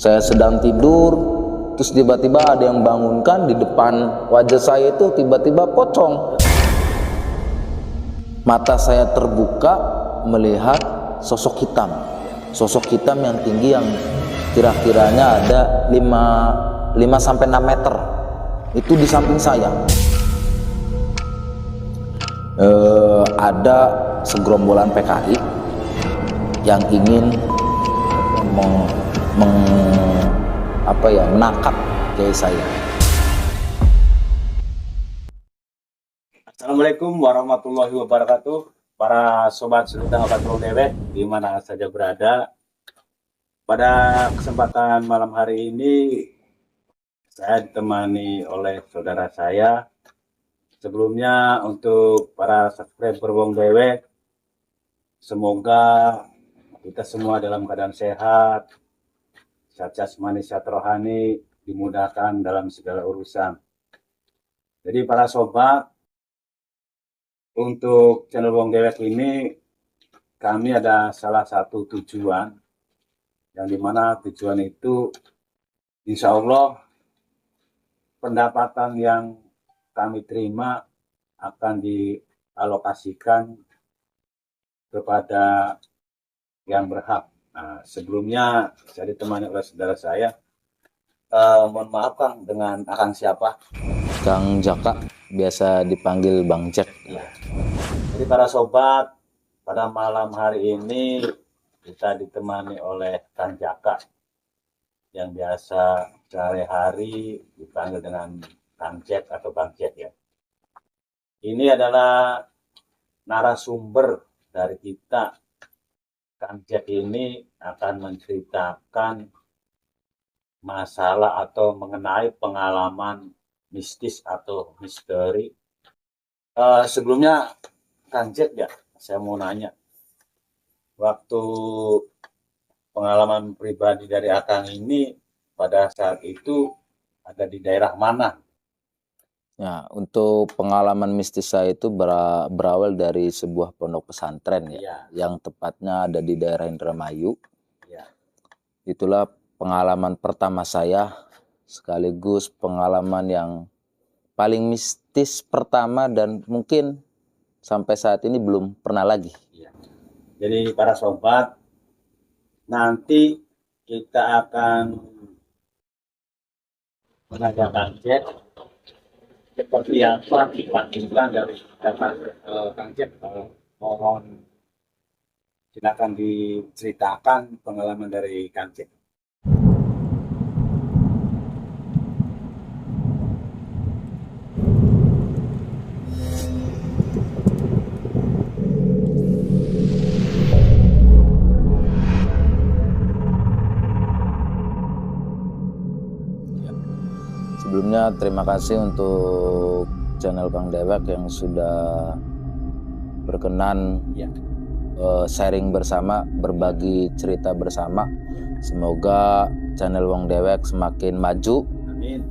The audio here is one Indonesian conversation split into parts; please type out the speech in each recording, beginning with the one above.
Saya sedang tidur, terus tiba-tiba ada yang bangunkan di depan wajah saya itu tiba-tiba pocong. Mata saya terbuka melihat sosok hitam. Sosok hitam yang tinggi yang kira-kiranya ada 5 sampai 6 meter. Itu di samping saya. Ada segerombolan PKI yang ingin menangkap kiai saya. Assalamualaikum warahmatullahi wabarakatuh. Para sobat Sultan Katrol Dewek di mana saja berada. Pada kesempatan malam hari ini saya ditemani oleh saudara saya. Sebelumnya untuk para subscriber Wong Dewek, semoga kita semua dalam keadaan sehat, sehat jasmani, sehat rohani, dimudahkan dalam segala urusan. Jadi para sobat, untuk channel Wong Dewek ini kami ada salah satu tujuan, yang dimana tujuan itu insya Allah pendapatan yang kami terima akan dialokasikan kepada yang berhak. Nah, sebelumnya saya ditemani oleh saudara saya. Mohon maaf Kang, dengan Akang siapa? Kang Jaka, biasa dipanggil Bang Jack. Ya. Jadi para sobat, pada malam hari ini kita ditemani oleh Kang Jaka yang biasa sehari-hari dipanggil dengan Kang Jack atau Bang Jack ya. Ini adalah narasumber dari kita. Kang Jack ini akan menceritakan masalah atau mengenai pengalaman mistis atau misteri. Sebelumnya Kang Jack ya, saya mau nanya, waktu pengalaman pribadi dari Akang ini pada saat itu ada di daerah mana? Ya, untuk pengalaman mistis saya itu berawal dari sebuah pondok pesantren ya, Ya. yang tepatnya ada di daerah Indramayu. Ya. Itulah pengalaman pertama saya, sekaligus pengalaman yang paling mistis pertama dan mungkin sampai saat ini belum pernah lagi. Ya. Jadi para sobat, nanti kita akan menanyakan Jack seperti apa dipanggilkan dari Kang Jack. Mohon silakan diceritakan pengalaman dari Kang Jack. Sebelumnya terima kasih untuk channel Bang Dewek yang sudah berkenan Ya. sharing bersama, berbagi cerita bersama. Semoga channel Wong Dewek semakin maju, Amin.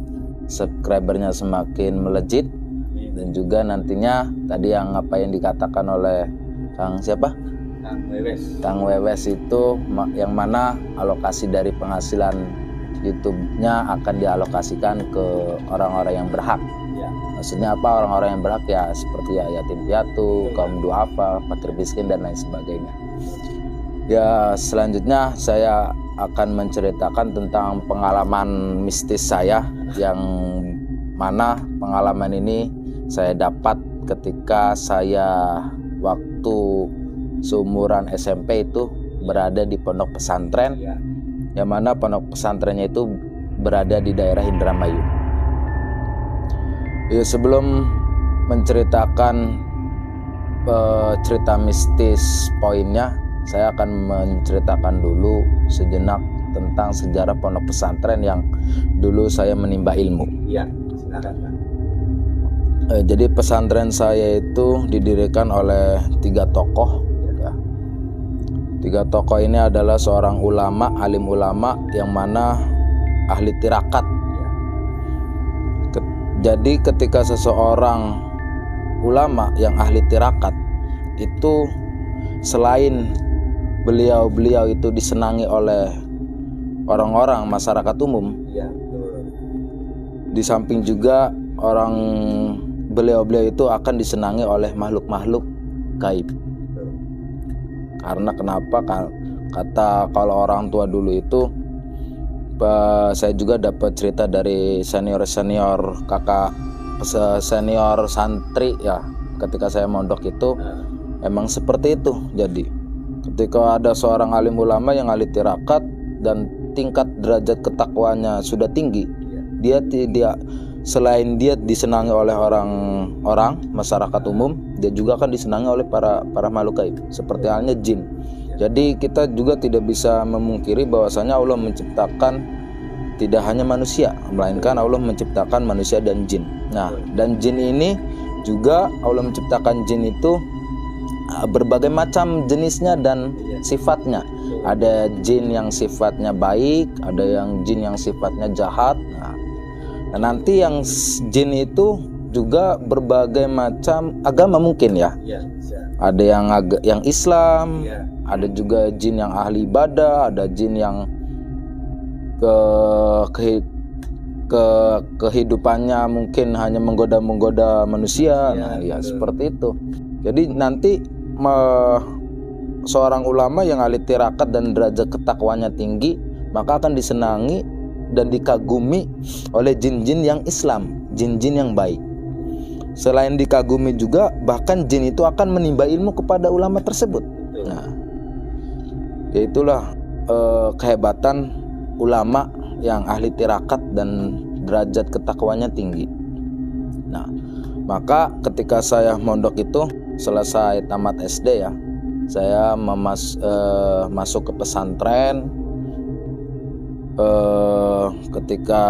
subscribernya semakin melejit, Amin. dan juga nantinya tadi yang apa yang dikatakan oleh Kang siapa? Kang Wewes. Kang Wewes itu yang mana alokasi dari penghasilan YouTube-nya akan dialokasikan ke orang-orang yang berhak. Ya. Maksudnya apa orang-orang yang berhak ya, seperti ya yatim piatu, kaum duafa, fakir miskin dan lain sebagainya. Ya, selanjutnya saya akan menceritakan tentang pengalaman mistis saya, yang mana pengalaman ini saya dapat ketika saya waktu seumuran SMP itu berada di pondok pesantren. Ya. Yang mana pondok pesantrennya itu berada di daerah Indramayu. Ya, sebelum menceritakan cerita mistis poinnya, saya akan menceritakan dulu sejenak tentang sejarah pondok pesantren yang dulu saya menimba ilmu. Iya, silakan Pak. Jadi pesantren saya itu didirikan oleh 3 tokoh. Ya. 3 tokoh ini adalah seorang ulama, alim ulama yang mana ahli tirakat. Jadi ketika seseorang ulama yang ahli tirakat itu, selain beliau itu disenangi oleh orang-orang masyarakat umum. Iya, betul. Di samping juga beliau-beliau itu akan disenangi oleh makhluk-makhluk gaib. Betul. Karena kenapa? Kata kalau orang tua dulu itu, saya juga dapat cerita dari senior kakak senior santri ya, ketika saya mondok itu emang seperti itu. Jadi ketika ada seorang alim ulama yang ahli tirakat dan tingkat derajat ketakwanya sudah tinggi, dia selain dia disenangi oleh orang masyarakat umum, dia juga akan disenangi oleh para makhluk gaib seperti halnya jin. Jadi kita juga tidak bisa memungkiri bahwasanya Allah menciptakan tidak hanya manusia, melainkan Allah menciptakan manusia dan jin. Nah, dan jin ini juga Allah menciptakan jin itu berbagai macam jenisnya dan sifatnya. Ada jin yang sifatnya baik, ada yang jin yang sifatnya jahat. Nah, dan nanti yang jin itu juga berbagai macam agama mungkin ya. Ada yang Islam, ada juga jin yang ahli ibadah, ada jin yang kehidupannya mungkin hanya menggoda manusia. Nah, ya seperti itu. Jadi nanti seorang ulama yang ahli tirakat dan derajat ketakwanya tinggi, maka akan disenangi dan dikagumi oleh jin-jin yang Islam, jin-jin yang baik. Selain dikagumi juga, bahkan jin itu akan menimba ilmu kepada ulama tersebut. Nah, yaitulah kehebatan ulama yang ahli tirakat dan derajat ketakwanya tinggi. Nah, maka ketika saya mondok itu selesai tamat SD ya, saya masuk ke pesantren. Ketika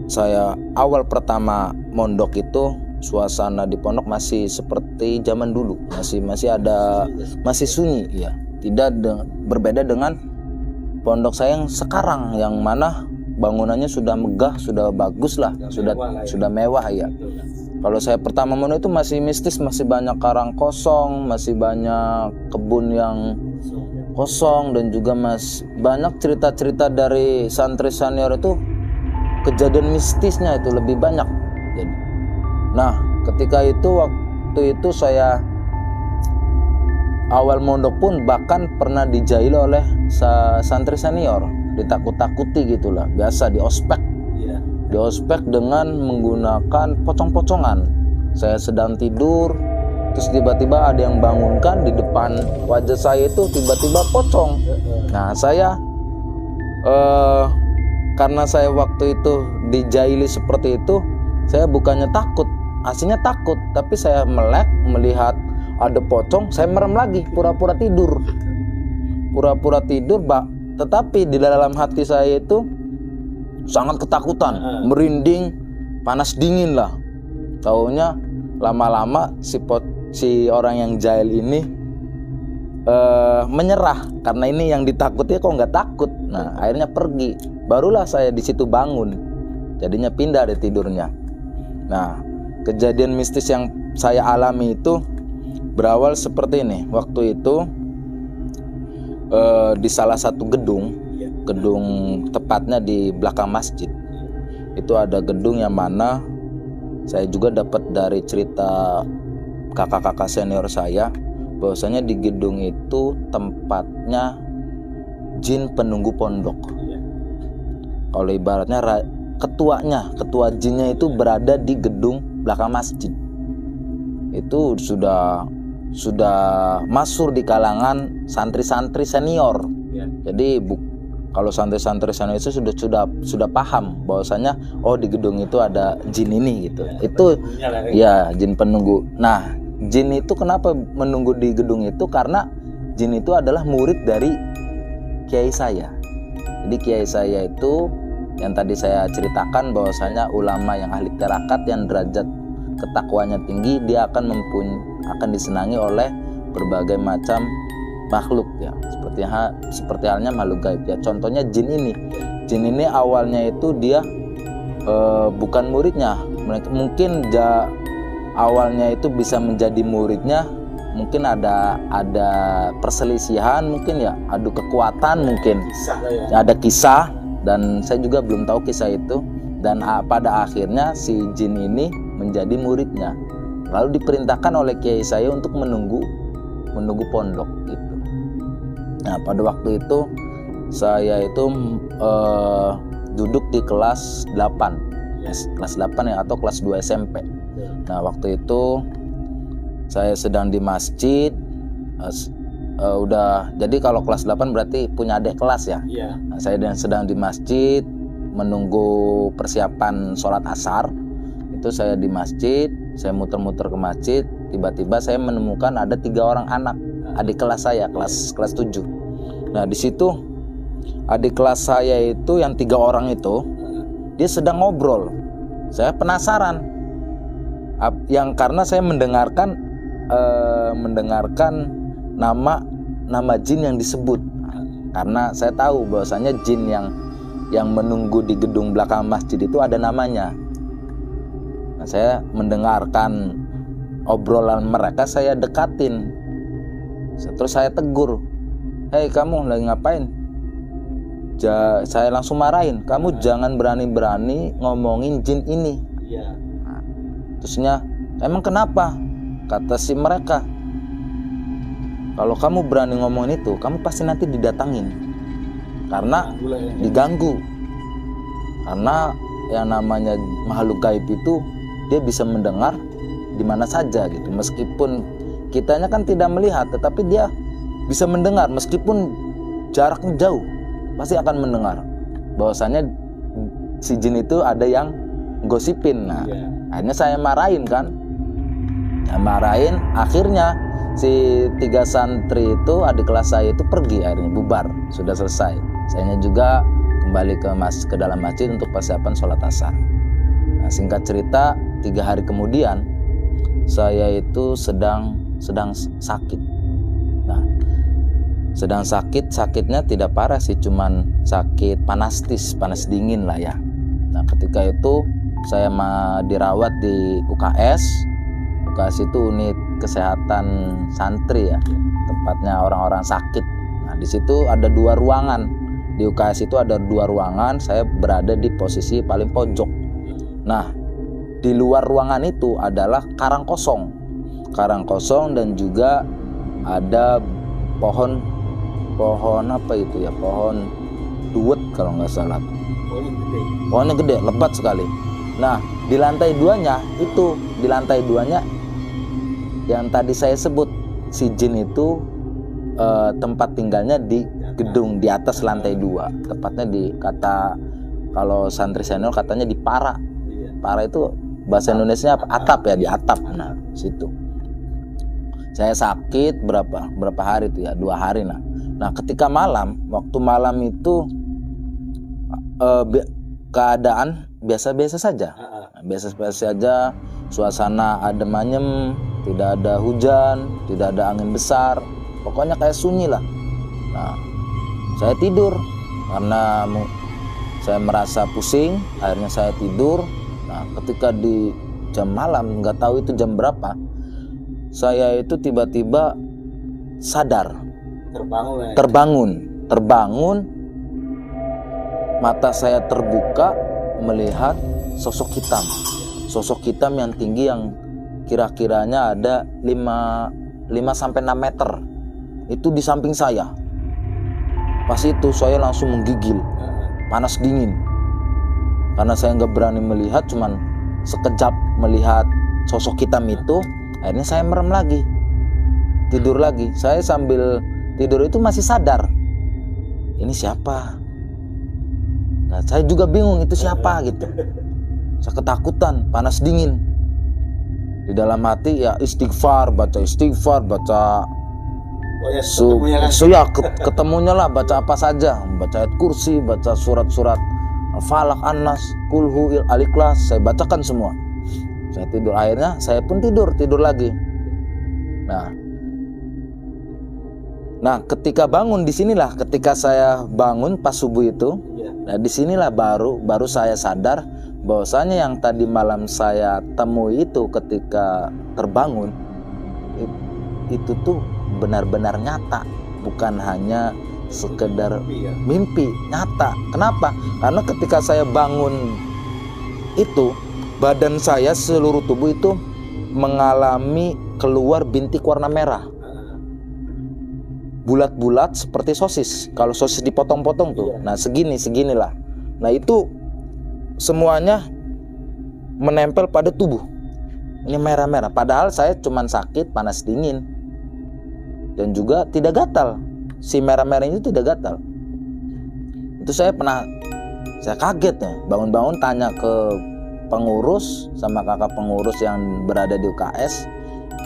saya awal pertama mondok itu, suasana di pondok masih seperti zaman dulu, masih sunyi ya. Berbeda dengan pondok saya yang sekarang, yang mana bangunannya sudah megah, sudah bagus lah, sudah mewah ya. Kalau saya pertama mondok itu masih mistis, masih banyak karang kosong, masih banyak kebun yang kosong, dan juga banyak cerita-cerita dari santri senior itu, kejadian mistisnya itu lebih banyak. Nah, ketika waktu itu saya awal mondok pun bahkan pernah dijahili oleh santri senior, ditakut-takuti gitulah, biasa di ospek dengan menggunakan pocong-pocongan. Saya sedang tidur, terus tiba-tiba ada yang bangunkan di depan wajah saya itu, tiba-tiba pocong. Nah, saya karena saya waktu itu dijahili seperti itu, saya bukannya takut, aslinya takut, tapi saya melek melihat ada pocong, saya merem lagi, pura-pura tidur, tetapi di dalam hati saya itu sangat ketakutan, merinding, panas dingin lah. Taunya lama-lama si orang yang jahil ini menyerah, karena ini yang ditakuti kok nggak takut. Nah, akhirnya pergi. Barulah saya di situ bangun, jadinya pindah deh tidurnya. Nah, kejadian mistis yang saya alami itu berawal seperti ini. Waktu itu di salah satu gedung tepatnya di belakang masjid. Itu ada gedung yang mana saya juga dapat dari cerita kakak-kakak senior saya, bahwasanya di gedung itu tempatnya jin penunggu pondok. Kalau ibaratnya ketua jinnya itu berada di gedung belakang masjid. Itu sudah masyhur di kalangan santri-santri senior. Jadi kalau santri-santri senior itu sudah paham bahwasanya di gedung itu ada jin ini gitu. Itu ya jin penunggu. Nah, jin itu kenapa menunggu di gedung itu? Karena jin itu adalah murid dari kiai saya. Jadi kiai saya itu yang tadi saya ceritakan bahwasanya ulama yang ahli tirakat yang derajat ketakwanya tinggi, dia akan disenangi oleh berbagai macam makhluk ya, seperti halnya makhluk gaib ya. Contohnya jin ini awalnya itu dia bukan muridnya, mungkin awalnya itu bisa menjadi muridnya mungkin ada perselisihan, mungkin ya adu kekuatan, mungkin Kisah lah ya. ada kisah, dan saya juga belum tahu kisah itu. Dan pada akhirnya si jin ini menjadi muridnya, lalu diperintahkan oleh kiai saya untuk menunggu pondok gitu. Nah, pada waktu itu saya itu duduk di kelas 8 kelas 8 ya, atau kelas 2 SMP. Nah, waktu itu saya sedang di masjid. Jadi kalau kelas 8 berarti punya adik kelas ya. Iya. Nah, saya sedang di masjid menunggu persiapan sholat asar. Itu saya di masjid, saya muter-muter ke masjid. Tiba-tiba saya menemukan ada 3 orang anak adik kelas saya, kelas 7. Nah, di situ adik kelas saya itu yang 3 orang itu dia sedang ngobrol. Saya penasaran, karena saya mendengarkan nama jin yang disebut. Karena saya tahu bahwasanya jin yang menunggu di gedung belakang masjid itu ada namanya. Nah, saya mendengarkan obrolan mereka, saya dekatin. Terus saya tegur, "Hei, kamu lagi ngapain?" Saya langsung marahin, "Kamu jangan berani-berani ngomongin jin ini." Iya. Nah, terusnya, "Emang kenapa?" Kata si mereka, "Kalau kamu berani ngomongin itu, kamu pasti nanti didatangin. Karena diganggu. Karena yang namanya makhluk gaib itu dia bisa mendengar di mana saja gitu. Meskipun kitanya kan tidak melihat, tetapi dia bisa mendengar meskipun jaraknya jauh. Pasti akan mendengar bahwasanya si jin itu ada yang gosipin." Nah, akhirnya saya marahin kan. Marahin, akhirnya si 3 santri itu, adik kelas saya itu pergi, akhirnya bubar, sudah selesai. Sayanya juga kembali ke dalam masjid untuk persiapan sholat asar. Nah, singkat cerita, 3 hari kemudian saya itu sedang sakit. Nah, sedang sakitnya tidak parah sih, cuman sakit panas dingin lah ya. Nah, ketika itu saya dirawat di UKS itu unit kesehatan santri ya, tempatnya orang-orang sakit. Nah, di situ ada 2 ruangan. Di UKS itu ada 2 ruangan, saya berada di posisi paling pojok. Nah, di luar ruangan itu adalah karang kosong dan juga ada pohon apa itu ya, pohon duet kalau nggak salah. Pohonnya gede, lebat sekali. Nah, di lantai 2-nya yang tadi saya sebut, si jin itu tempat tinggalnya di gedung di atas lantai 2, tepatnya kalau santri senior katanya di para. Para itu bahasa Indonesia apa? Atap ya, di atap. Nah, situ. Saya sakit berapa hari itu ya, 2 hari. Nah, ketika waktu malam itu keadaan biasa-biasa saja. Biasa-biasa saja, suasana adem ayem, tidak ada hujan, tidak ada angin besar, pokoknya kayak sunyi lah. Nah, saya tidur karena saya merasa pusing, akhirnya saya tidur. Nah, ketika di jam malam, nggak tahu itu jam berapa, saya itu tiba-tiba sadar, terbangun, mata saya terbuka melihat sosok hitam yang tinggi, yang kira-kiranya ada 5-6 meter. Itu di samping saya. Pas itu saya langsung menggigil, panas dingin. Karena saya nggak berani melihat, cuman sekejap melihat sosok hitam itu, akhirnya saya merem lagi, tidur lagi. Saya sambil tidur itu masih sadar, ini siapa? Nah, saya juga bingung itu siapa gitu. Saya ketakutan, panas dingin. Di dalam hati ya istighfar, baca ketemunya lah, baca apa saja, baca ayat kursi, baca surat-surat Al-Falaq, An-Nas, Kulhu, Al-Ikhlas, saya bacakan semua. Saya tidur, akhirnya saya pun tidur lagi. Nah, ketika bangun, disinilah ketika saya bangun pas subuh itu, nah disinilah baru saya sadar bahwasanya yang tadi malam saya temui itu ketika terbangun itu tuh benar-benar nyata, bukan hanya sekedar mimpi, nyata. Kenapa? Karena ketika saya bangun itu, badan saya seluruh tubuh itu mengalami keluar bintik warna merah, bulat-bulat seperti sosis. Kalau sosis dipotong-potong tuh, nah seginilah. Nah itu semuanya menempel pada tubuh. Ini merah-merah. Padahal saya cuman sakit panas dingin dan juga tidak gatal. Si merah-merah itu tidak gatal. Itu saya kaget ya. Bangun-bangun tanya ke pengurus sama kakak pengurus yang berada di UKS.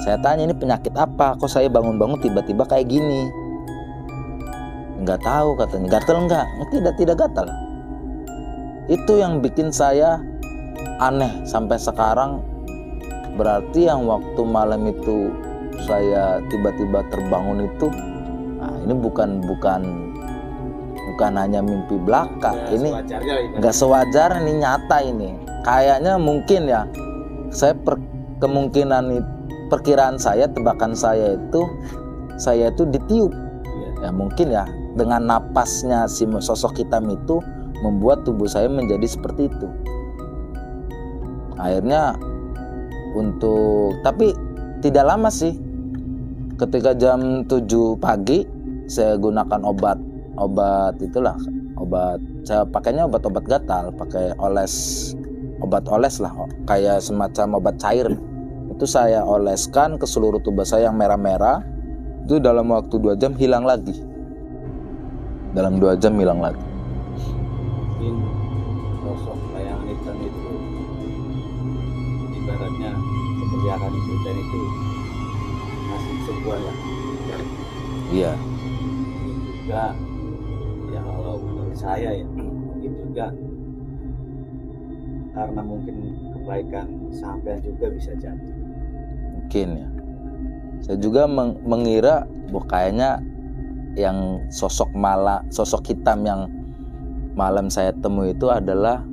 Saya tanya, ini penyakit apa? Kok saya bangun-bangun tiba-tiba kayak gini? Nggak tahu katanya. Gatal enggak? Tidak gatal. Itu yang bikin saya aneh sampai sekarang. Berarti yang waktu malam itu saya tiba-tiba terbangun itu, nah ini bukan hanya mimpi belaka. Ini nggak sewajarnya, ini nyata ini. Kayaknya mungkin ya, perkiraan saya, tebakan saya itu ditiup. Ya mungkin ya, dengan napasnya si sosok hitam itu membuat tubuh saya menjadi seperti itu. Akhirnya tapi tidak lama sih. Ketika jam 7 pagi saya gunakan obat saya pakainya obat gatal, pakai obat oles lah, kayak semacam obat cair. Itu saya oleskan ke seluruh tubuh saya yang merah-merah. Itu dalam waktu 2 jam hilang lagi. Dalam 2 jam hilang lagi. Mungkin sosok bayangan hitam itu ibaratnya seperti akan diceritain itu masih sebuah lah. Iya. Mungkin juga ya kalau menurut saya ya, mungkin juga karena mungkin kebaikan sampean juga bisa jadi. Mungkin ya. Saya juga mengira bahwa kayaknya yang sosok hitam yang malam saya temui itu adalah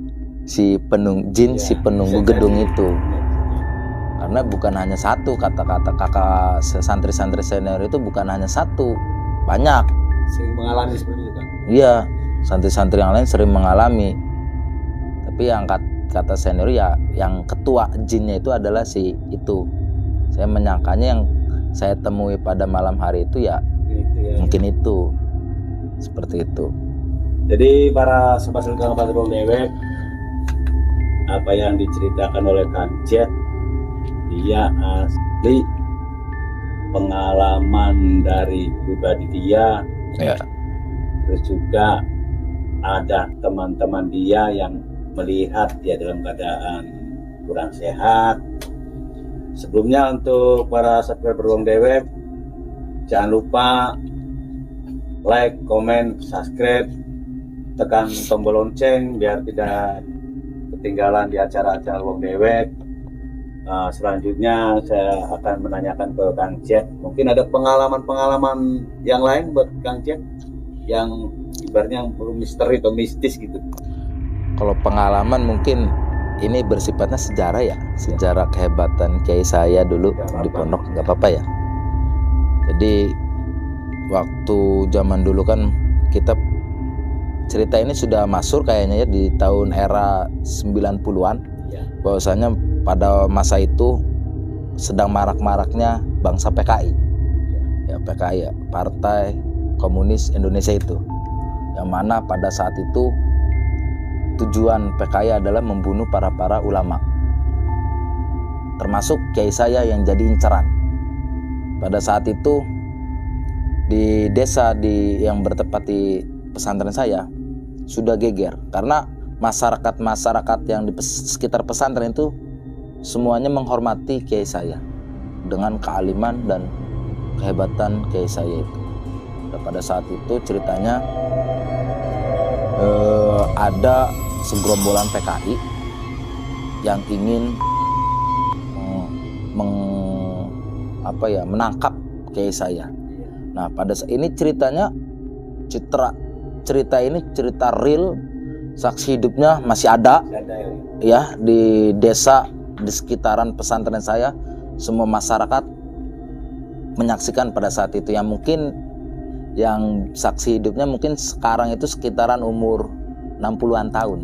si penunggu gedung itu. Karena bukan hanya satu, kata-kata kakak santri-santri senior itu bukan hanya satu, banyak. Sering mengalami seperti itu kan? Iya, santri-santri yang lain sering mengalami. Tapi yang kata senior ya, yang ketua jinnya itu adalah si itu. Saya menyangkanya yang saya temui pada malam hari itu ya, mungkin itu. Seperti itu. Jadi para sobat Selengkang Patrol Dewek, apa yang diceritakan oleh Kang Jet, dia asli pengalaman dari pribadi dia. Ya. Terus juga ada teman-teman dia yang melihat dia dalam keadaan kurang sehat. Sebelumnya untuk para subscriber Ruang Dewek, jangan lupa like, komen, subscribe, tekan tombol lonceng biar tidak ketinggalan di acara-acara Ruang Dewek. Selanjutnya saya akan menanyakan ke Kang Jet, mungkin ada pengalaman-pengalaman yang lain buat Kang Jet yang ibaratnya yang perlu misteri atau mistis gitu. Kalau pengalaman mungkin ini bersifatnya sejarah ya, sejarah kehebatan kiai saya dulu di pondok, nggak apa-apa ya. Jadi waktu zaman dulu kan kita cerita ini sudah masuk kayaknya ya di tahun era 90-an. Bahwasanya pada masa itu sedang marak-maraknya bangsa PKI. Ya PKI ya, Partai Komunis Indonesia itu. Yang mana pada saat itu tujuan PKI adalah membunuh para ulama. Termasuk kiai saya yang jadi inceran. Pada saat itu di desa yang bertempat di pesantren saya sudah geger karena masyarakat yang di sekitar pesantren itu semuanya menghormati kiai saya dengan kealiman dan kehebatan kiai saya itu. Dan pada saat itu ceritanya ada segerombolan PKI yang ingin menangkap kiai saya. Nah, pada saat ini cerita ini cerita real, saksi hidupnya masih ada ya di desa di sekitaran pesantren saya. Semua masyarakat menyaksikan pada saat itu, yang mungkin yang saksi hidupnya mungkin sekarang itu sekitaran umur 60-an tahun,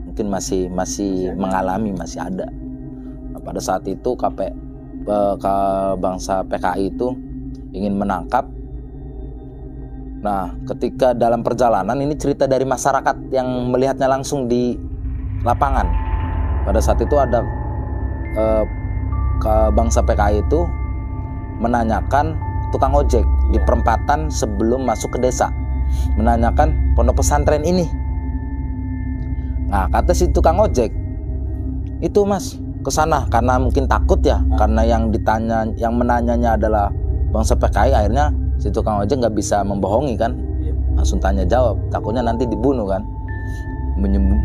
mungkin masih mengalami, masih ada. Nah, pada saat itu bangsa PKI itu ingin menangkap. Nah, ketika dalam perjalanan, ini cerita dari masyarakat yang melihatnya langsung di lapangan. Pada saat itu ada bangsa PKI itu menanyakan tukang ojek di perempatan sebelum masuk ke desa, menanyakan pondok pesantren ini. Nah, kata si tukang ojek itu, "Mas, ke sana," karena mungkin takut ya, karena yang menanyanya adalah bangsa PKI. Akhirnya si tukang ojek nggak bisa membohongi kan, langsung tanya jawab, takutnya nanti dibunuh kan,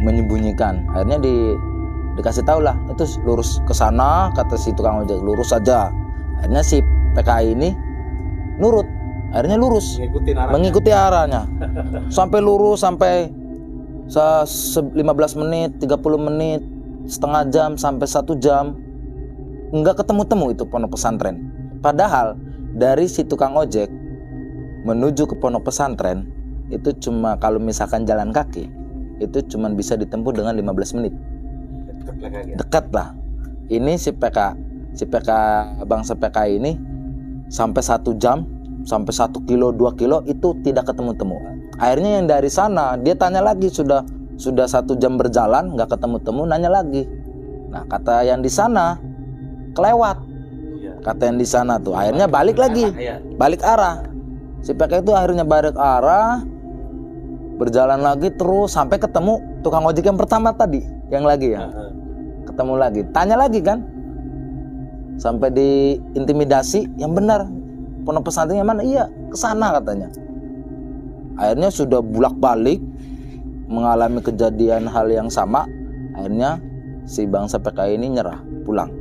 menyembunyikan. Akhirnya dikasih tahu lah, itu lurus ke sana, kata si tukang ojek, lurus saja. Akhirnya si PKI ini nurut, akhirnya lurus, mengikuti arahnya sampai lurus, sampai 15 menit, 30 menit, setengah jam, sampai 1 jam nggak ketemu-temu itu pondok pesantren. Padahal dari si tukang ojek menuju ke pondok pesantren itu cuma, kalau misalkan jalan kaki itu cuma bisa ditempuh dengan 15 menit. Dekat lah. Ini si bangsa PKI ini sampai 1 jam, sampai 1 kilo, 2 kilo itu tidak ketemu-temu. Akhirnya yang dari sana dia tanya lagi, sudah 1 jam berjalan nggak ketemu-temu, nanya lagi. Nah, kata yang di sana kelewat. Kata yang di sana tuh akhirnya balik lagi, balik arah. Si PKI itu akhirnya balik arah, berjalan lagi terus sampai ketemu tukang ojek yang pertama tadi, yang lagi ya. Ketemu lagi, tanya lagi kan, sampai diintimidasi, yang benar pondok pesantrennya mana? Iya, ke sana katanya. Akhirnya sudah bolak-balik mengalami kejadian hal yang sama. Akhirnya si bangsa PKI ini nyerah, pulang.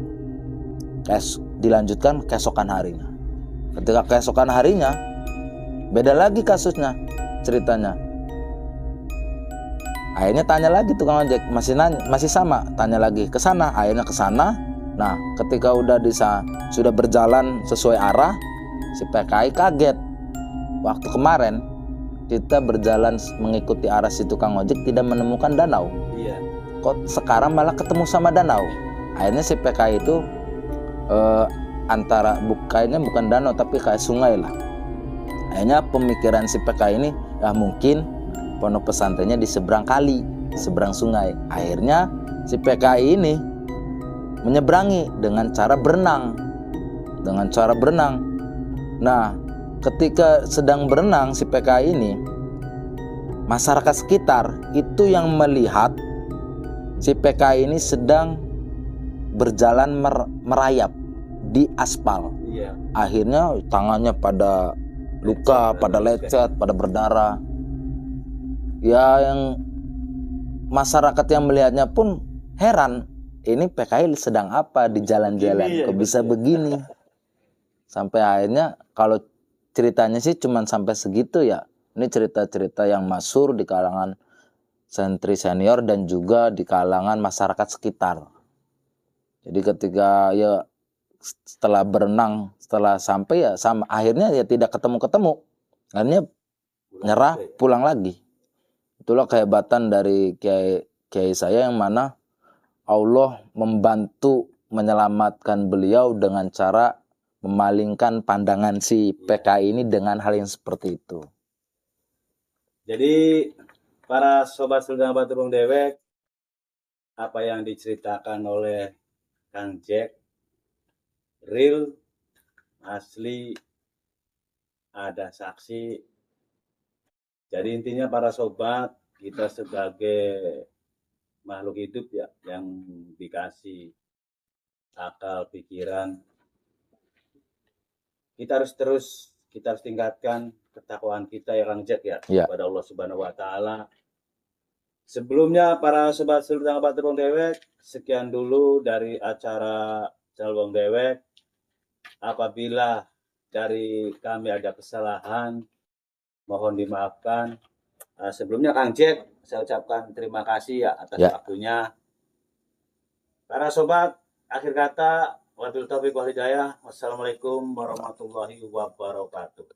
Dilanjutkan keesokan harinya. Ketika keesokan harinya beda lagi kasusnya, ceritanya. Akhirnya tanya lagi tukang ojek, masih sama, tanya lagi ke sana. Akhirnya ke sana. Nah, ketika sudah berjalan sesuai arah, si PKI kaget. Waktu kemarin kita berjalan mengikuti arah si tukang ojek tidak menemukan danau. Kok sekarang malah ketemu sama danau? Akhirnya si PKI itu kayaknya bukan danau tapi kayak sungai lah. Akhirnya pemikiran si PKI ini, ya mungkin pondok pesantrennya di seberang kali, di seberang sungai. Akhirnya si PKI ini menyeberangi dengan cara berenang. Nah, ketika sedang berenang si PKI ini, masyarakat sekitar itu yang melihat si PKI ini sedang berjalan merayap di aspal. Akhirnya tangannya pada luka, pada lecet, pada berdarah. Ya, yang masyarakat yang melihatnya pun heran, ini PKI sedang apa di jalan-jalan, kok bisa begini. Sampai akhirnya, kalau ceritanya sih cuman sampai segitu ya. Ini cerita-cerita yang masyhur di kalangan santri senior dan juga di kalangan masyarakat sekitar. Jadi ketika ya setelah berenang, setelah sampai ya akhirnya ya tidak ketemu-ketemu. Akhirnya nyerah, pulang lagi. Itulah kehebatan dari kiai saya, yang mana Allah membantu menyelamatkan beliau dengan cara memalingkan pandangan si PKI ini dengan hal yang seperti itu. Jadi para sobat Seldang Baturung Dewek, apa yang diceritakan oleh Kang Jack real, asli, ada saksi. Jadi intinya para sobat, kita sebagai makhluk hidup ya, yang dikasih akal, pikiran, kita harus tingkatkan ketakwaan kita ya Kang Jack ya, kepada Allah Subhanahu wa taala. Sebelumnya para sobat Seldang Baturung Dewek, sekian dulu dari acara Celwong Dewek. Apabila dari kami ada kesalahan, mohon dimaafkan. Sebelumnya Kang Jack, saya ucapkan terima kasih ya atas waktunya. Para sobat, akhir kata Wabillahi taufiq wal hidayah. Wassalamualaikum warahmatullahi wabarakatuh.